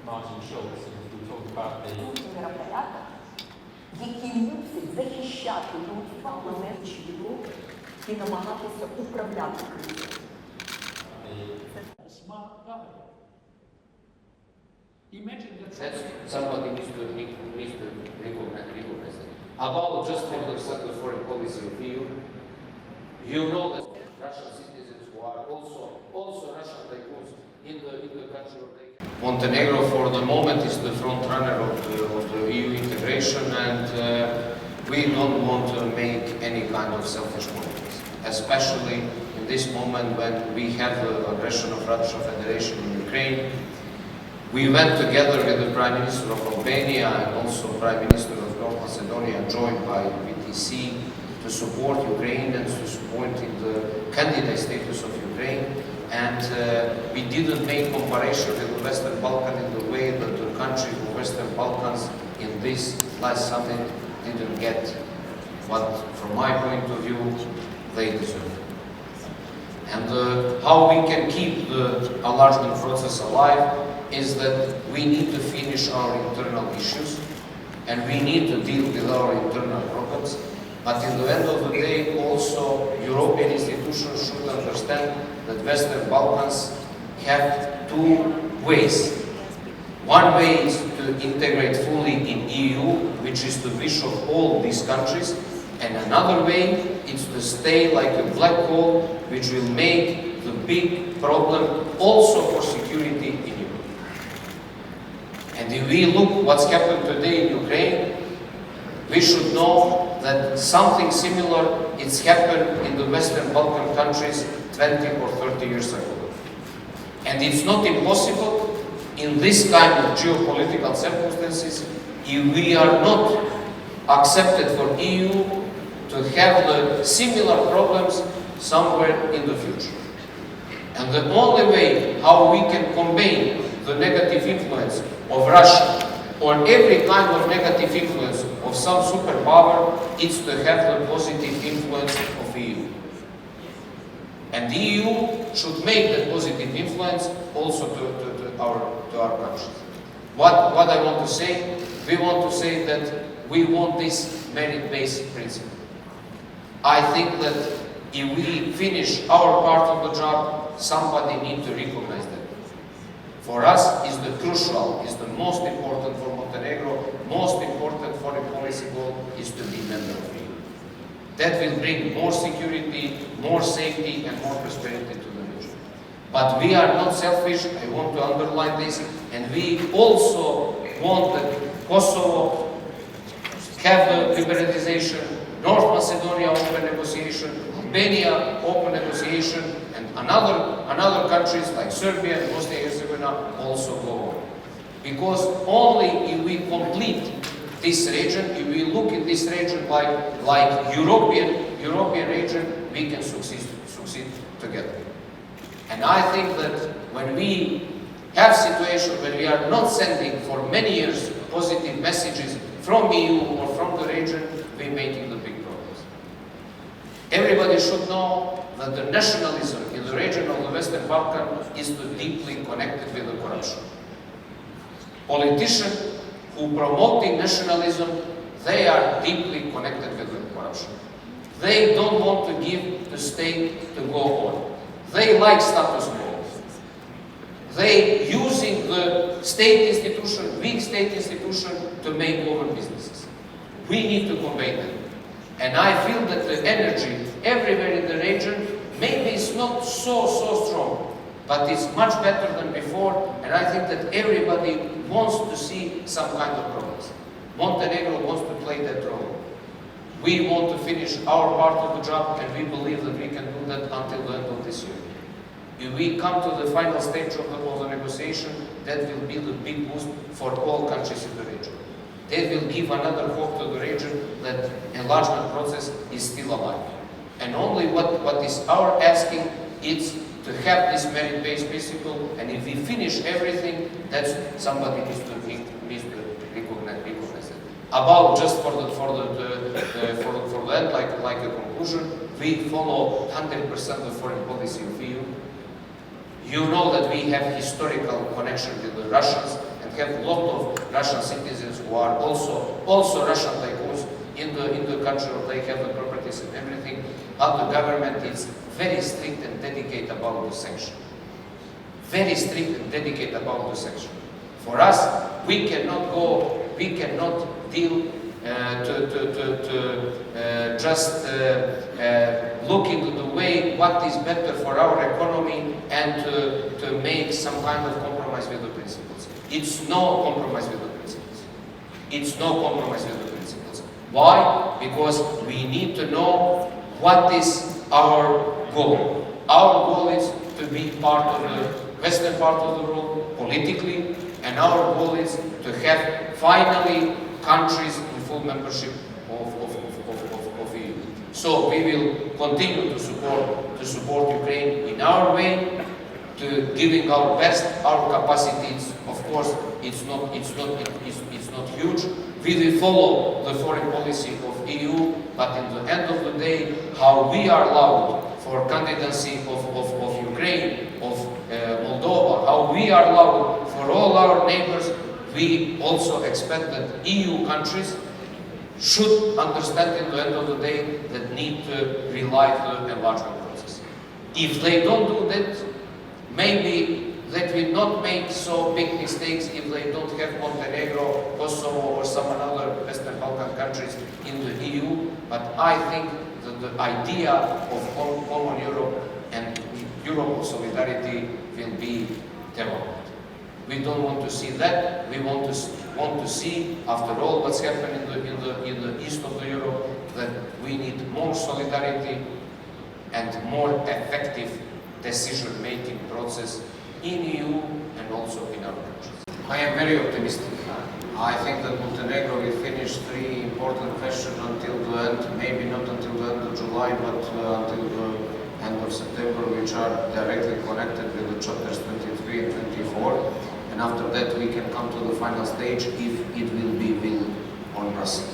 Martin Schulz, who talked about the який мусить захищати парламентські Європи і намагатися управляти кризою. Somebody needs to recognize it. About just for the foreign policy of EU, you know that Russian citizens who are also Russian tycoons in the country of Montenegro for the moment is the front runner of the EU integration, and we don't want to make any kind of selfish politics, especially in this moment when we have the aggression of Russian Federation in Ukraine. We went together with the Prime Minister of Albania and also Prime Minister of North Macedonia, joined by VTC, to support Ukrainians, to support the candidate status of Ukraine. And we didn't make comparison with the Western Balkans in the way that the countries of Western Balkans in this last summit didn't get what, from my point of view, they deserve. And how we can keep the enlargement process alive is that we need to finish our internal issues and we need to deal with our internal problems. But in the end of the day, also European institutions should understand that Western Balkans have two ways. One way is to integrate fully in EU, which is the wish of all these countries, and another way is to stay like a black hole, which will make the big problem also for security in Europe. And if we look what's happened today in Ukraine, we should know that something similar is happened in the Western Balkan countries 20 or 30 years ago. And it's not impossible in this kind of geopolitical circumstances, if we are not accepted for EU, to have the similar problems somewhere in the future. And the only way how we can combat the negative influence of Russia or every kind of negative influence of some superpower is to have the positive influence of EU. And the EU should make that positive influence also to our countries. What I want to say? We want to say that we want this merit-based principle. I think that if we finish our part of the job, somebody needs to recognize that. For us, is the crucial, is the most important for Montenegro, most important foreign policy goal is to be member of EU. That will bring more security, more safety, and more prosperity to the region. But we are not selfish, I want to underline this, and we also want that Kosovo have the liberalization, North Macedonia open negotiation, Albania open negotiation, and another countries like Serbia and Bosnia and Herzegovina also go on. Because only if we complete this region, if we look at this region like European region, we can succeed together. And I think that when we have situation when we are not sending for many years positive messages from EU or from the region, we're making the big problems. Everybody should know that the nationalism in the region of the Western Balkan is deeply connected with the corruption. Politicians who promoting nationalism, they are deeply connected with the corruption. They don't want to give the state to go on. They like status quo. They using the state institution, weak state institution, to make over businesses. We need to combat that. And I feel that the energy everywhere in the region, maybe it's not so strong, but it's much better than before, and I think that everybody wants to see some kind of progress. Montenegro wants to play that role. We want to finish our part of the job, and we believe that we can do that until the end of this year. If we come to the final stage of the negotiation, that will be the big boost for all countries in the region. That will give another hope to the region that enlargement process is still alive. And only what is our asking is to have this merit-based principle, and if we finish everything, that's somebody needs to recognize it. About just for the end, like a conclusion, we follow 100% the foreign policy of EU. You know that we have historical connection with the Russians, and have a lot of Russian citizens who are also Russian tycoons in the country, or they have the properties and everything, but the government is very strict and dedicated about the sanction. Very strict and dedicated about the sanction. For us, we cannot deal just look into the way what is better for our economy and to make some kind of compromise with the principles. It's no compromise with the principles. It's no compromise with the principles. Why? Because we need to know what is our goal. Our goal is to be part of the western part of the world politically, and our goal is to have finally countries in full membership of EU. So we will continue to support Ukraine in our way, to giving our best, our capacities. Of course, it's not huge. We will follow the foreign policy of EU, but in the end of the day, how we are allowed for candidacy of Ukraine, of Moldova, how we are allowed for all our neighbors, we also expect that EU countries should understand in the end of the day that need to rely on the enlargement process. If they don't do that, maybe that will not make so big mistakes if they don't have Montenegro, Kosovo, or some other Western Balkan countries in the EU. But I think that the idea of common Europe and Europe of solidarity will be developed. We don't want to see that. We want to see, after all what's happened in the east of the Europe, that we need more solidarity and more effective decision-making process in EU and also in our countries. I am very optimistic. I think that Montenegro will finish 3 important questions until the end, maybe not until the end of July, but until the end of September, which are directly connected with the chapters 23 and 24. And after that we can come to the final stage if it will be will on Brazil.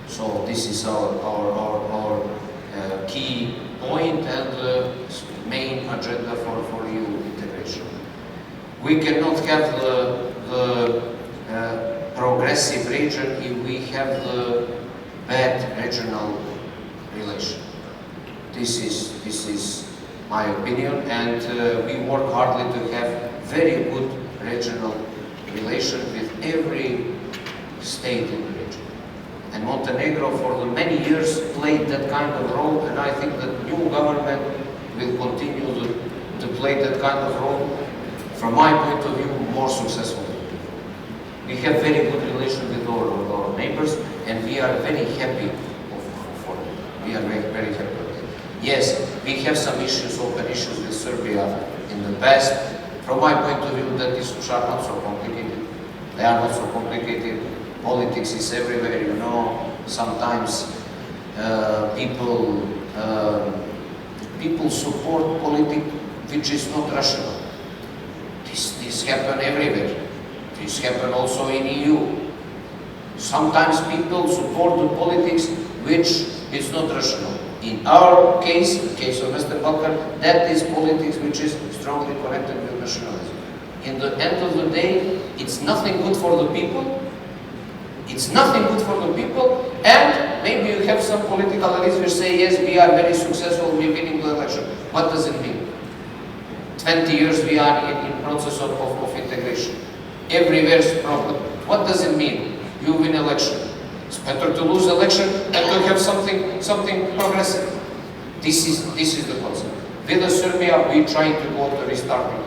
So this is our key point and main agenda for EU integration. We cannot have the progressive region if we have the bad regional relation. This is my opinion, and we work hardly to have very good regional relation with every state in the region. And Montenegro for the many years played that kind of role, and I think that new government will continue to play that kind of role, from my point of view, more successfully. We have very good relation with our neighbors, and we are very happy for them. We are very happy. Yes, we have some issues, open issues with Serbia in the past. From my point of view, that issues are not so complicated. They are not so complicated. Politics is everywhere, you know. Sometimes people support politics which is not rational. This happens everywhere. This happens also in EU. Sometimes people support the politics which is not rational. In our case, in the case of Western Balkan, that is politics which is strongly connected with nationalism. In the end of the day, it's nothing good for the people. It's nothing good for the people, and maybe you have some political elites which say, yes, we are very successful, we're winning the election. What does it mean? 20 years we are in process of integration. Everywhere is a problem. What does it mean? You win election. It's better to lose election than to have something progressive. This is the concept. With Serbia, we trying to go to restarting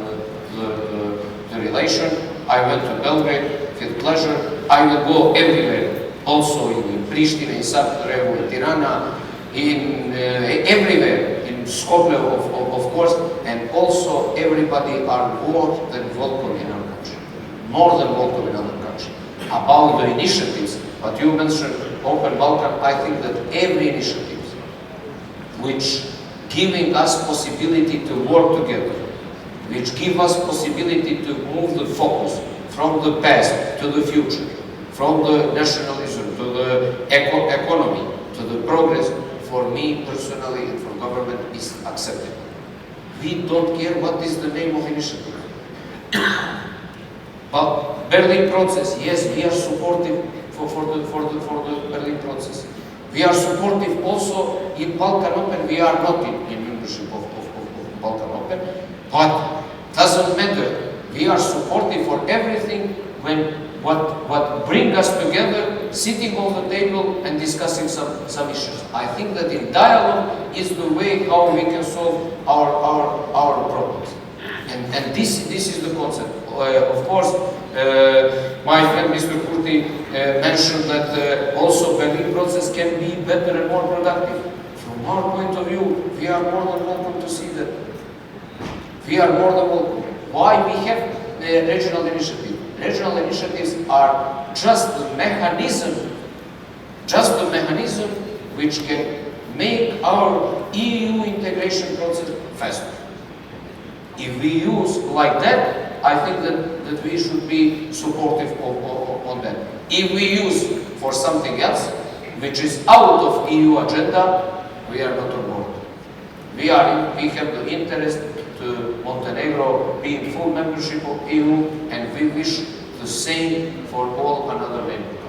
the relation. I went to Belgrade with pleasure. I will go everywhere, also in Pristina, in Sarajevo, in Tirana, in everywhere, in Skopje, of course, and also everybody are more than welcome in our country, more than welcome in our country. About the initiatives, but you mentioned Open Balkan, I think that every initiative which giving us possibility to work together, which give us possibility to move the focus from the past to the future, from the nationalism to the economy, to the progress, for me personally and for government is acceptable. We don't care what is the name of initiative. But Berlin process, yes, we are supportive for the Berlin process. We are supportive also in Balkan Open. We are not in membership of Balkan Open, but doesn't matter. We are supportive for everything when what bring us together, sitting on the table and discussing some issues. I think that in dialogue is the way how we can solve our problems. And this is the concept. Of course, my friend Mr. Kurti mentioned that also Berlin process can be better and more productive. From our point of view, we are more than welcome to see that. We are more than welcome. Why we have regional initiatives? Regional initiatives are just the mechanism which can make our EU integration process faster. If we use like that, I think that we should be supportive on that. If we use for something else, which is out of EU agenda, we are not on board. We have the interest to Montenegro be in full membership of EU, and we wish the same for all another members.